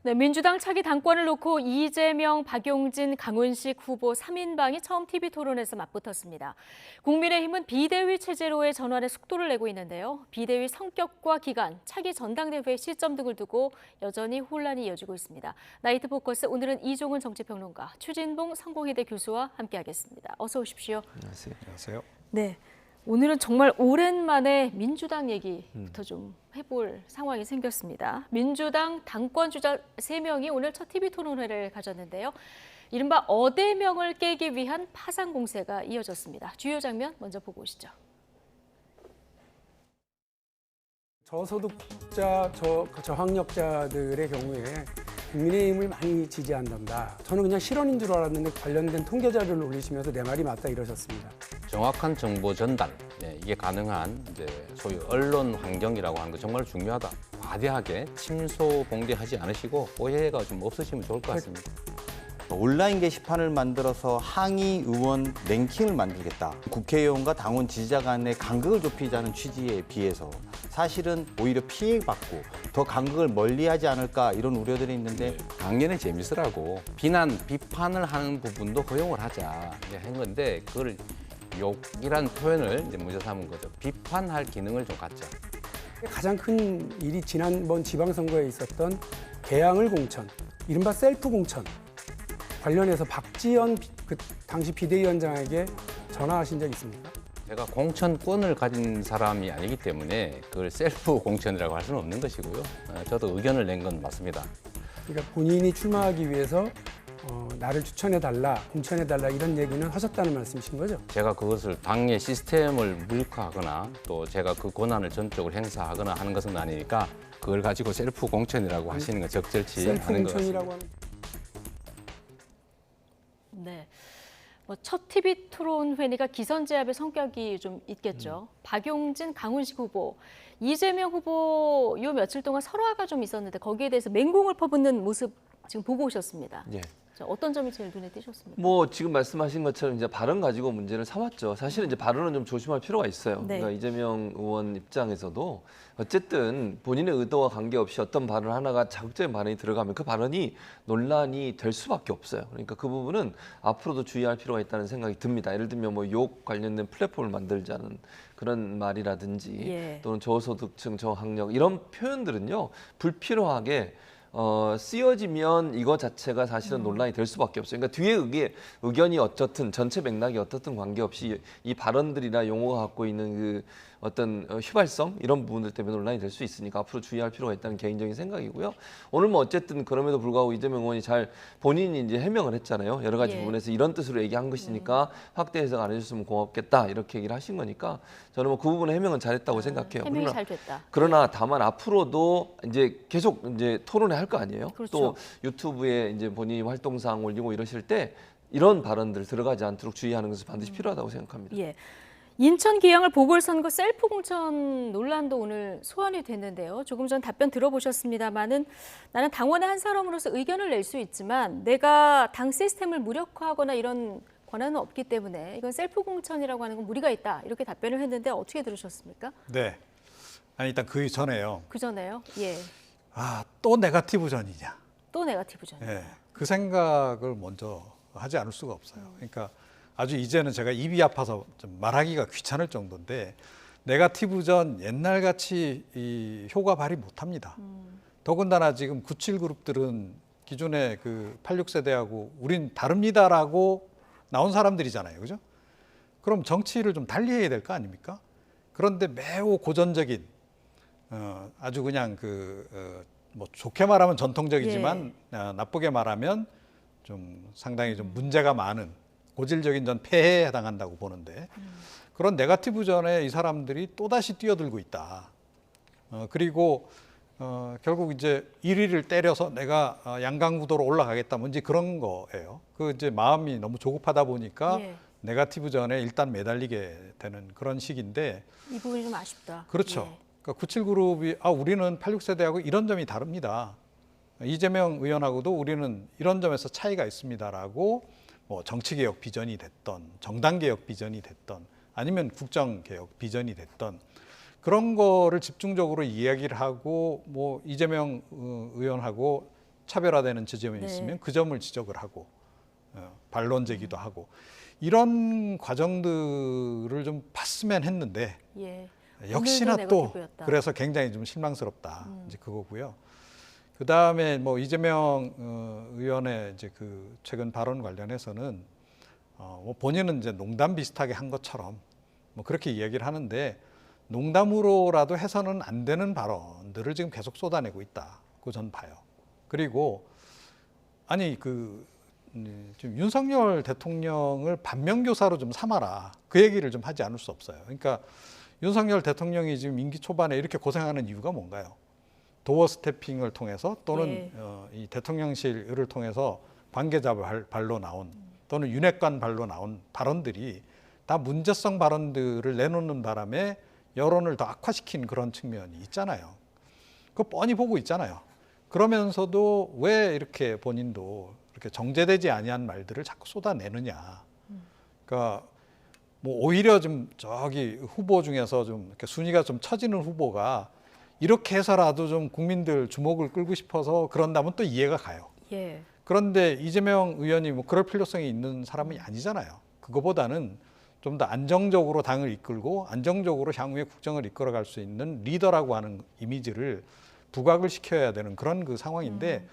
네, 민주당 차기 당권을 놓고 이재명, 박용진, 강훈식 후보 3인방이 처음 TV 토론에서 맞붙었습니다. 국민의힘은 비대위 체제로의 전환에 속도를 내고 있는데요. 비대위 성격과 기간, 차기 전당대회 시점 등을 두고 여전히 혼란이 이어지고 있습니다. 나이트 포커스 오늘은 이종훈 정치평론가, 추진봉 성공회대 교수와 함께하겠습니다. 어서 오십시오. 안녕하세요. 안녕하세요. 네. 오늘은 정말 오랜만에 민주당 얘기부터 좀 해볼 상황이 생겼습니다. 민주당 당권 주자 3명이 오늘 첫 TV 토론회를 가졌는데요. 이른바 어대명을 깨기 위한 파상 공세가 이어졌습니다. 주요 장면 먼저 보고 오시죠. 저소득자, 저학력자들의 경우에 국민의힘을 많이 지지한단다. 저는 그냥 실언인 줄 알았는데 관련된 통계 자료를 올리시면서 내 말이 맞다 이러셨습니다. 정확한 정보 전달, 이게 가능한 이제 소위 언론 환경이라고 하는 거 정말 중요하다. 과대하게 침소봉대하지 않으시고 오해가 좀 없으시면 좋을 것 같습니다. 온라인 게시판을 만들어서 항의 의원 랭킹을 만들겠다. 국회의원과 당원 지지자 간의 간극을 좁히자는 취지에 비해서 사실은 오히려 피해받고 더 간극을 멀리하지 않을까 이런 우려들이 있는데 강연의 재미있으라고 비판을 하는 부분도 허용을 하자 한 건데 그걸 욕이란 표현을 이제 문제 삼은 거죠. 비판할 기능을 좀 갖자. 가장 큰 일이 지난번 지방선거에 있었던 개항을 공천, 이른바 셀프 공천 관련해서 박지원 그 당시 비대위원장에게 전화하신 적 있습니까? 제가 공천권을 가진 사람이 아니기 때문에 그걸 셀프 공천이라고 할 수는 없는 것이고요. 저도 의견을 낸 건 맞습니다. 그러니까 본인이 출마하기 위해서 나를 추천해달라, 공천해달라 이런 얘기는 하셨다는 말씀이신 거죠? 제가 그것을 당의 시스템을 무력화하거나 또 제가 그 권한을 전적으로 행사하거나 하는 것은 아니니까 그걸 가지고 셀프 공천이라고 하시는 건 적절치 셀프 않은 것 같습니다. 공천이라고 하는. 네. 첫 TV 토론회니까 기선제압의 성격이 좀 있겠죠. 박용진, 강훈식 후보, 이재명 후보 요 며칠 동안 설화가 좀 있었는데 거기에 대해서 맹공을 퍼붓는 모습 지금 보고 오셨습니다. 예. 자, 어떤 점이 제일 눈에 띄셨습니까? 뭐 지금 말씀하신 것처럼 이제 발언 가지고 문제를 삼았죠. 사실은 이제 발언은 좀 조심할 필요가 있어요. 네. 그러니까 이재명 의원 입장에서도 어쨌든 본인의 의도와 관계없이 어떤 발언 하나가 자극적인 발언이 들어가면 그 발언이 논란이 될 수밖에 없어요. 그러니까 그 부분은 앞으로도 주의할 필요가 있다는 생각이 듭니다. 예를 들면 뭐 욕 관련된 플랫폼을 만들자는 그런 말이라든지 예. 또는 저소득층, 저학력 이런 표현들은요 불필요하게 쓰여지면 이거 자체가 사실은 논란이 될 수밖에 없어요. 그러니까 뒤에 의견이 어떻든 전체 맥락이 어떻든 관계없이 이 발언들이나 용어가 갖고 있는 그 어떤 휘발성 이런 부분들 때문에 논란이 될 수 있으니까 앞으로 주의할 필요가 있다는 개인적인 생각이고요. 오늘 뭐 어쨌든 그럼에도 불구하고 이재명 의원이 잘 본인이 이제 해명을 했잖아요. 여러 가지 예. 부분에서 이런 뜻으로 얘기한 것이니까 확대 해석 안 해줬으면 고맙겠다 이렇게 얘기를 하신 거니까 저는 뭐 그 부분의 해명은 잘했다고 생각해요. 해명이 잘 됐다. 그러나 다만 앞으로도 이제 계속 이제 토론회 할 거 아니에요. 그렇죠. 또 유튜브에 이제 본인 활동사항 올리고 이러실 때 이런 발언들 들어가지 않도록 주의하는 것이 반드시 필요하다고 생각합니다. 예. 인천 기양을 보궐선거 셀프 공천 논란도 오늘 소환이 됐는데요. 조금 전 답변 들어보셨습니다마는 나는 당원의 한 사람으로서 의견을 낼 수 있지만 내가 당 시스템을 무력화하거나 이런 권한은 없기 때문에 이건 셀프 공천이라고 하는 건 무리가 있다. 이렇게 답변을 했는데 어떻게 들으셨습니까? 네. 아니 일단 그 전에요. 그 전에요. 예. 또 네거티브 전이냐. 또 네거티브전. 예. 그 생각을 먼저 하지 않을 수가 없어요. 그러니까 아주 이제는 제가 입이 아파서 좀 말하기가 귀찮을 정도인데 네거티브 전 옛날같이 이 효과 발휘 못합니다. 더군다나 지금 97그룹들은 기존의 그 86세대하고 우린 다릅니다라고 나온 사람들이잖아요. 그죠? 그럼 정치를 좀 달리해야 될 거 아닙니까? 그런데 매우 고전적인 아주 그냥 뭐 좋게 말하면 전통적이지만 나쁘게 말하면 좀 상당히 좀 문제가 많은 고질적인 전 폐해에 해당한다고 보는데 그런 네거티브 전에 이 사람들이 또다시 뛰어들고 있다. 그리고 결국 이제 1위를 때려서 내가 양강구도로 올라가겠다 뭔지 그런 거예요. 그 이제 마음이 너무 조급하다 보니까 예. 네거티브 전에 일단 매달리게 되는 그런 식인데 이 부분이 좀 아쉽다. 그렇죠. 예. 그러니까 97그룹이 우리는 86세대하고 이런 점이 다릅니다. 이재명 의원하고도 우리는 이런 점에서 차이가 있습니다라고 뭐 정치개혁 비전이 됐던 정당개혁 비전이 됐던 아니면 국정개혁 비전이 됐던 그런 거를 집중적으로 이야기를 하고 뭐 이재명 의원하고 차별화되는 지점이 네. 있으면 그 점을 지적을 하고 반론 제기도 하고 이런 과정들을 좀 봤으면 했는데 예. 역시나 오늘도 또 네거티브였다. 그래서 굉장히 좀 실망스럽다 이제 그거고요. 그 다음에 뭐 이재명 의원의 이제 그 최근 발언 관련해서는 뭐 본인은 이제 농담 비슷하게 한 것처럼 뭐 그렇게 이야기를 하는데 농담으로라도 해서는 안 되는 발언들을 지금 계속 쏟아내고 있다고 저는 봐요. 그리고 아니 지금 윤석열 대통령을 반면교사로 좀 삼아라 그 얘기를 좀 하지 않을 수 없어요. 그러니까 윤석열 대통령이 지금 임기 초반에 이렇게 고생하는 이유가 뭔가요? 도어 스태핑을 통해서 또는 이 대통령실을 통해서 관계자 발로 나온 또는 윤핵관 발로 나온 발언들이 다 문제성 발언들을 내놓는 바람에 여론을 더 악화시킨 그런 측면이 있잖아요. 그거 뻔히 보고 있잖아요. 그러면서도 왜 이렇게 본인도 이렇게 정제되지 아니한 말들을 자꾸 쏟아내느냐. 그러니까 뭐 오히려 좀 저기 후보 중에서 좀 이렇게 순위가 좀 처지는 후보가 이렇게 해서라도 좀 국민들 주목을 끌고 싶어서 그런다면 또 이해가 가요. 예. 그런데 이재명 의원이 뭐 그럴 필요성이 있는 사람이 아니잖아요. 그거보다는 좀 더 안정적으로 당을 이끌고 안정적으로 향후에 국정을 이끌어갈 수 있는 리더라고 하는 이미지를 부각을 시켜야 되는 그런 그 상황인데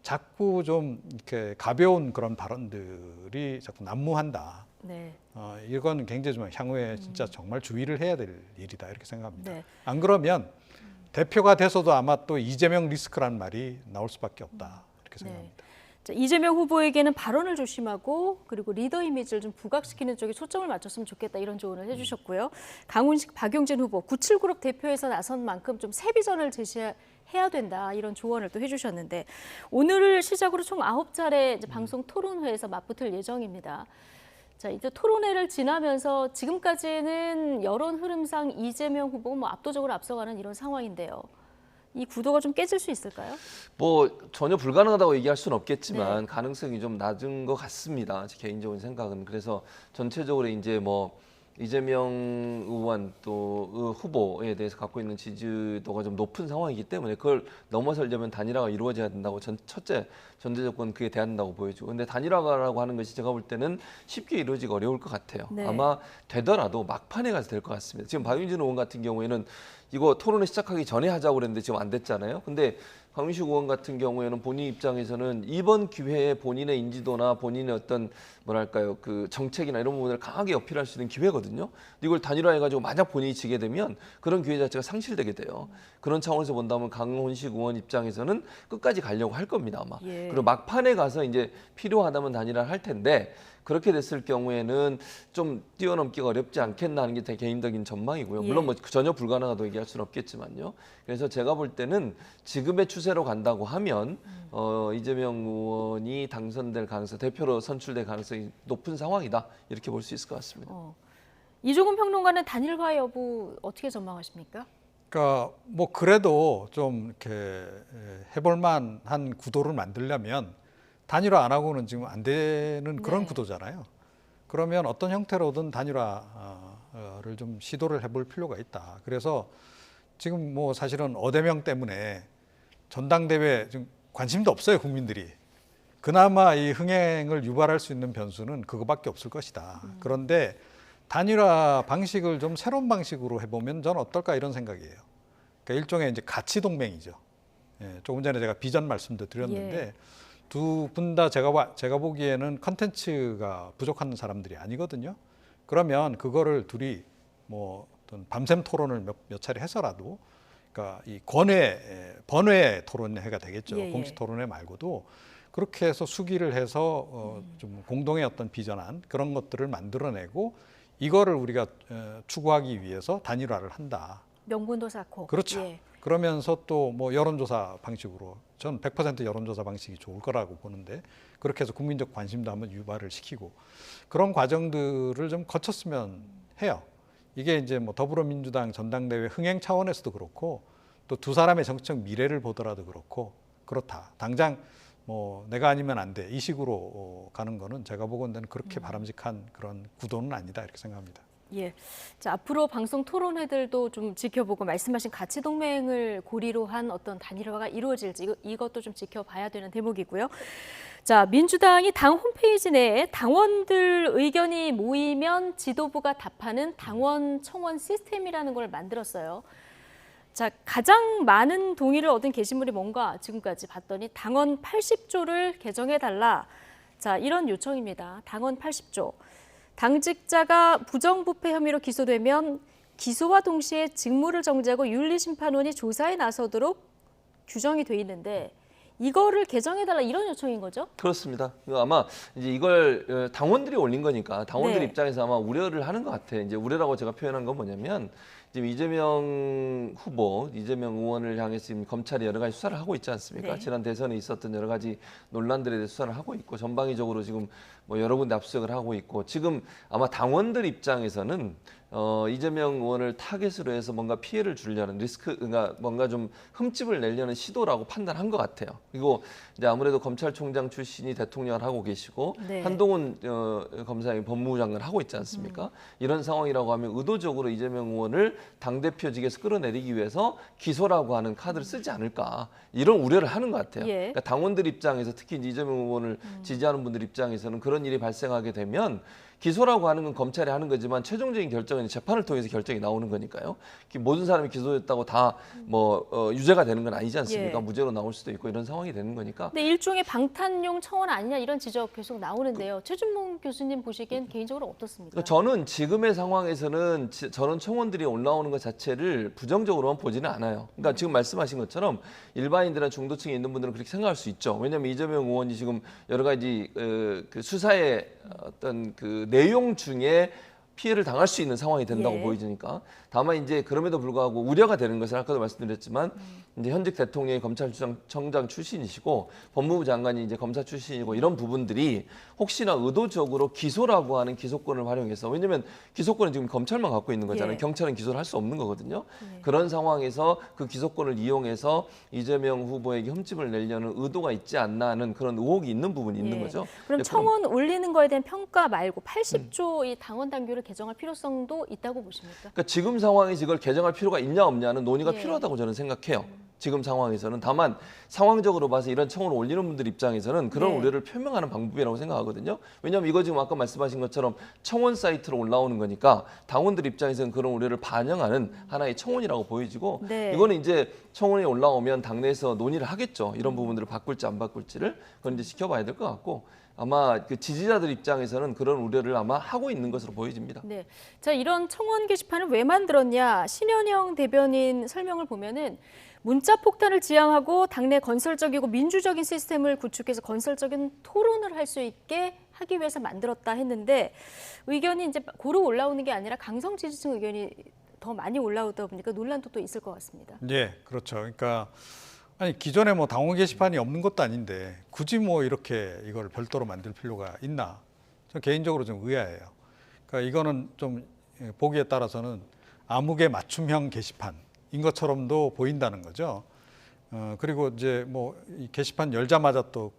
자꾸 좀 이렇게 가벼운 그런 발언들이 자꾸 난무한다. 네. 이건 굉장히 좀 향후에 진짜 정말 주의를 해야 될 일이다 이렇게 생각합니다. 네. 안 그러면 대표가 돼서도 아마 또 이재명 리스크라는 말이 나올 수밖에 없다 이렇게 생각합니다. 자, 이재명 후보에게는 발언을 조심하고 그리고 리더 이미지를 좀 부각시키는 쪽에 초점을 맞췄으면 좋겠다 이런 조언을 해주셨고요. 강훈식, 박용진 후보 97그룹 대표에서 나선 만큼 좀 새 비전을 제시해야 된다 이런 조언을 또 해주셨는데 오늘을 시작으로 총 9차례 이제 방송 토론회에서 맞붙을 예정입니다. 자, 이제 토론회를 지나면서 지금까지는 여론 흐름상 이재명 후보가 뭐 압도적으로 앞서가는 이런 상황인데요. 이 구도가 좀 깨질 수 있을까요? 뭐 전혀 불가능하다고 얘기할 수는 없겠지만 네. 가능성이 좀 낮은 것 같습니다. 제 개인적인 생각은. 그래서 전체적으로 이제 뭐 이재명 의원 또 후보에 대해서 갖고 있는 지지도가 좀 높은 상황이기 때문에 그걸 넘어서려면 단일화가 이루어져야 된다고 첫째 전제 조건 그게 돼야 된다고 보여지고 근데 단일화라고 하는 것이 제가 볼 때는 쉽게 이루어지기 어려울 것 같아요. 네. 아마 되더라도 막판에 가서 될 것 같습니다. 지금 박용진 의원 같은 경우에는 이거 토론회 시작하기 전에 하자고 그랬는데 지금 안 됐잖아요. 근데 강민식 의원 같은 경우에는 본인 입장에서는 이번 기회에 본인의 인지도나 본인의 어떤 뭐랄까요 그 정책이나 이런 부분을 강하게 어필할 수 있는 기회거든요. 이걸 단일화해가지고 만약 본인이 지게 되면 그런 기회 자체가 상실되게 돼요. 그런 차원에서 본다면 강훈식 의원 입장에서는 끝까지 가려고 할 겁니다 아마. 예. 그리고 막판에 가서 이제 필요하다면 단일화를 할 텐데. 그렇게 됐을 경우에는 좀 뛰어넘기가 어렵지 않겠나 하는 게 제 개인적인 전망이고요. 물론 뭐 전혀 불가능하다고 얘기할 수는 없겠지만요. 그래서 제가 볼 때는 지금의 추세로 간다고 하면 이재명 의원이 당선될 가능성, 대표로 선출될 가능성이 높은 상황이다. 이렇게 볼 수 있을 것 같습니다. 이종훈 평론가는 단일화 여부 어떻게 전망하십니까? 그러니까 뭐 그래도 좀 이렇게 해볼 만한 구도를 만들려면 단일화 안 하고는 지금 안 되는 그런 네. 구도잖아요. 그러면 어떤 형태로든 단일화를 좀 시도를 해볼 필요가 있다. 그래서 지금 뭐 사실은 어대명 때문에 전당대회 지금 관심도 없어요, 국민들이. 그나마 이 흥행을 유발할 수 있는 변수는 그거밖에 없을 것이다. 그런데 단일화 방식을 좀 새로운 방식으로 해보면 저는 어떨까 이런 생각이에요. 그러니까 일종의 이제 가치 동맹이죠. 예, 조금 전에 제가 비전 말씀도 드렸는데 두 분 다 제가 보기에는 컨텐츠가 부족한 사람들이 아니거든요. 그러면 그거를 둘이 뭐 어떤 밤샘 토론을 몇 차례 해서라도 그러니까 이 번외 토론회가 되겠죠. 예, 예. 공식 토론회 말고도 그렇게 해서 수기를 해서 좀 공동의 어떤 비전안 그런 것들을 만들어내고 이거를 우리가 추구하기 위해서 단일화를 한다. 명분도 쌓고. 그렇죠. 예. 그러면서 또 뭐 여론조사 방식으로 전 100% 여론조사 방식이 좋을 거라고 보는데 그렇게 해서 국민적 관심도 한번 유발을 시키고 그런 과정들을 좀 거쳤으면 해요. 이게 이제 뭐 더불어민주당 전당대회 흥행 차원에서도 그렇고 또 두 사람의 정치적 미래를 보더라도 그렇고 그렇다. 당장 뭐 내가 아니면 안 돼. 이 식으로 가는 거는 제가 보건대는 그렇게 바람직한 그런 구도는 아니다 이렇게 생각합니다. 예. 자, 앞으로 방송 토론회들도 좀 지켜보고 말씀하신 가치 동맹을 고리로 한 어떤 단일화가 이루어질지 이것도 좀 지켜봐야 되는 대목이고요. 자, 민주당이 당 홈페이지 내에 당원들 의견이 모이면 지도부가 답하는 당원 청원 시스템이라는 걸 만들었어요. 자, 가장 많은 동의를 얻은 게시물이 뭔가 지금까지 봤더니 당원 80조를 개정해달라. 자, 이런 요청입니다. 당원 80조. 당직자가 부정부패 혐의로 기소되면 기소와 동시에 직무를 정지하고 윤리심판원이 조사에 나서도록 규정이 돼 있는데 이거를 개정해달라 이런 요청인 거죠? 그렇습니다. 이거 아마 이제 이걸 당원들이 올린 거니까 당원들 네. 입장에서 아마 우려를 하는 것 같아요. 이제 우려라고 제가 표현한 건 뭐냐면 지금 이재명 후보, 이재명 의원을 향해서 지금 검찰이 여러 가지 수사를 하고 있지 않습니까? 네. 지난 대선에 있었던 여러 가지 논란들에 대해서 수사를 하고 있고 전방위적으로 지금 뭐 여러 군데 압수수색을 하고 있고 지금 아마 당원들 입장에서는 이재명 의원을 타겟으로 해서 뭔가 피해를 주려는 그러니까 뭔가 좀 흠집을 내려는 시도라고 판단한 것 같아요. 그리고 이제 아무래도 검찰총장 출신이 대통령을 하고 계시고 네. 한동훈 검사장이 법무부 장관을 하고 있지 않습니까? 이런 상황이라고 하면 의도적으로 이재명 의원을 당대표직에서 끌어내리기 위해서 기소라고 하는 카드를 쓰지 않을까 이런 우려를 하는 것 같아요. 예. 그러니까 당원들 입장에서 특히 이제 이재명 의원을 지지하는 분들 입장에서는 그런 일이 발생하게 되면 기소라고 하는 건 검찰이 하는 거지만 최종적인 결정은 재판을 통해서 결정이 나오는 거니까요. 모든 사람이 기소됐다고 다 유죄가 되는 건 아니지 않습니까? 예. 무죄로 나올 수도 있고 이런 상황이 되는 거니까. 근데 일종의 방탄용 청원 아니냐 이런 지적 계속 나오는데요. 최준봉 교수님 보시기엔 개인적으로 어떻습니까? 저는 지금의 상황에서는 저런 청원들이 올라오는 것 자체를 부정적으로만 보지는 않아요. 그러니까 지금 말씀하신 것처럼 일반인들이나 중도층에 있는 분들은 그렇게 생각할 수 있죠. 왜냐하면 이재명 의원이 지금 여러 가지 그 수사의 어떤 그 내용 중에 피해를 당할 수 있는 상황이 된다고 예. 보이니까 다만 이제 그럼에도 불구하고 우려가 되는 것은 아까도 말씀드렸지만 이제 현직 대통령이 검찰청장 출신이시고 법무부 장관이 이제 검사 출신이고 이런 부분들이 혹시나 의도적으로 기소라고 하는 기소권을 활용해서 왜냐하면 기소권은 지금 검찰만 갖고 있는 거잖아요. 예. 경찰은 기소를 할 수 없는 거거든요. 그런 상황에서 그 기소권을 이용해서 이재명 후보에게 흠집을 내려는 의도가 있지 않나 하는 그런 의혹이 있는 부분이 있는 예. 거죠. 그럼 네, 청원 올리는 거에 대한 평가 말고 80조 이 당원 당규를 개정할 필요성도 있다고 보십니까? 그러니까 지금 상황에서 이걸 개정할 필요가 있냐 없냐는 논의가 예. 필요하다고 저는 생각해요. 지금 상황에서는 다만 상황적으로 봐서 이런 청원을 올리는 분들 입장에서는 그런 네. 우려를 표명하는 방법이라고 생각하거든요. 왜냐하면 이거 지금 아까 말씀하신 것처럼 청원 사이트로 올라오는 거니까 당원들 입장에서는 그런 우려를 반영하는 하나의 청원이라고 보여지고 네. 이거는 이제 청원이 올라오면 당내에서 논의를 하겠죠. 이런 부분들을 바꿀지 안 바꿀지를 그건 이제 지켜봐야 될 것 같고 아마 그 지지자들 입장에서는 그런 우려를 아마 하고 있는 것으로 보여집니다. 네. 자, 이런 청원 게시판을 왜 만들었냐? 신현영 대변인 설명을 보면은 문자 폭탄을 지향하고 당내 건설적이고 민주적인 시스템을 구축해서 건설적인 토론을 할 수 있게 하기 위해서 만들었다 했는데 의견이 이제 고루 올라오는 게 아니라 강성 지지층 의견이 더 많이 올라오다 보니까 논란도 또 있을 것 같습니다. 예, 그렇죠. 그러니까 아니 기존에 뭐 당원 게시판이 없는 것도 아닌데 굳이 뭐 이렇게 이걸 별도로 만들 필요가 있나? 저 개인적으로 좀 의아해요. 그러니까 이거는 좀 보기에 따라서는 암흑의 맞춤형 게시판인 것처럼도 보인다는 거죠. 그리고 이제 뭐 이 게시판 열자마자 또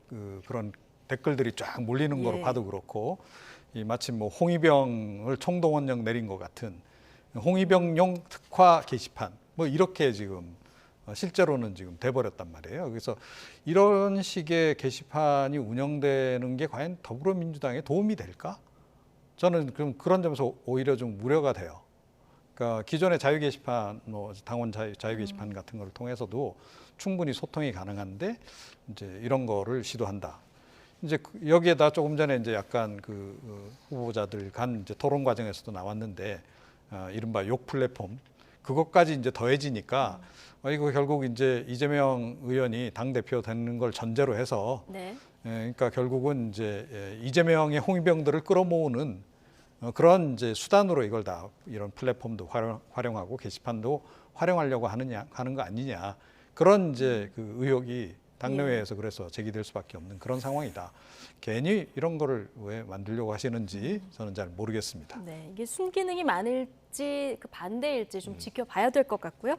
그런 댓글들이 쫙 몰리는 거로 예. 봐도 그렇고 이 마치 뭐 홍위병을 총동원령 내린 것 같은 홍위병용 특화 게시판 뭐 이렇게 지금 실제로는 지금 돼버렸단 말이에요. 그래서 이런 식의 게시판이 운영되는 게 과연 더불어민주당에 도움이 될까? 저는 그런 점에서 오히려 좀 우려가 돼요. 그러니까 기존의 자유 게시판, 뭐 당원 자유 게시판 같은 걸 통해서도 충분히 소통이 가능한데 이제 이런 거를 시도한다. 이제 여기에다 조금 전에 이제 약간 후보자들 간 이제 토론 과정에서도 나왔는데 이른바 욕 플랫폼 그것까지 이제 더해지니까 이거 결국 이제 이재명 의원이 당 대표 되는 걸 전제로 해서 네. 그러니까 결국은 이제 이재명의 홍위병들을 끌어모으는 그런 이제 수단으로 이걸 다 이런 플랫폼도 활용하고 게시판도 활용하려고 하는 거 아니냐 그런 이제 그 의혹이 당내외에서 그래서 제기될 수밖에 없는 그런 상황이다. 괜히 이런 거를 왜 만들려고 하시는지 저는 잘 모르겠습니다. 네, 이게 순기능이 많을지 그 반대일지 좀 지켜봐야 될 것 같고요.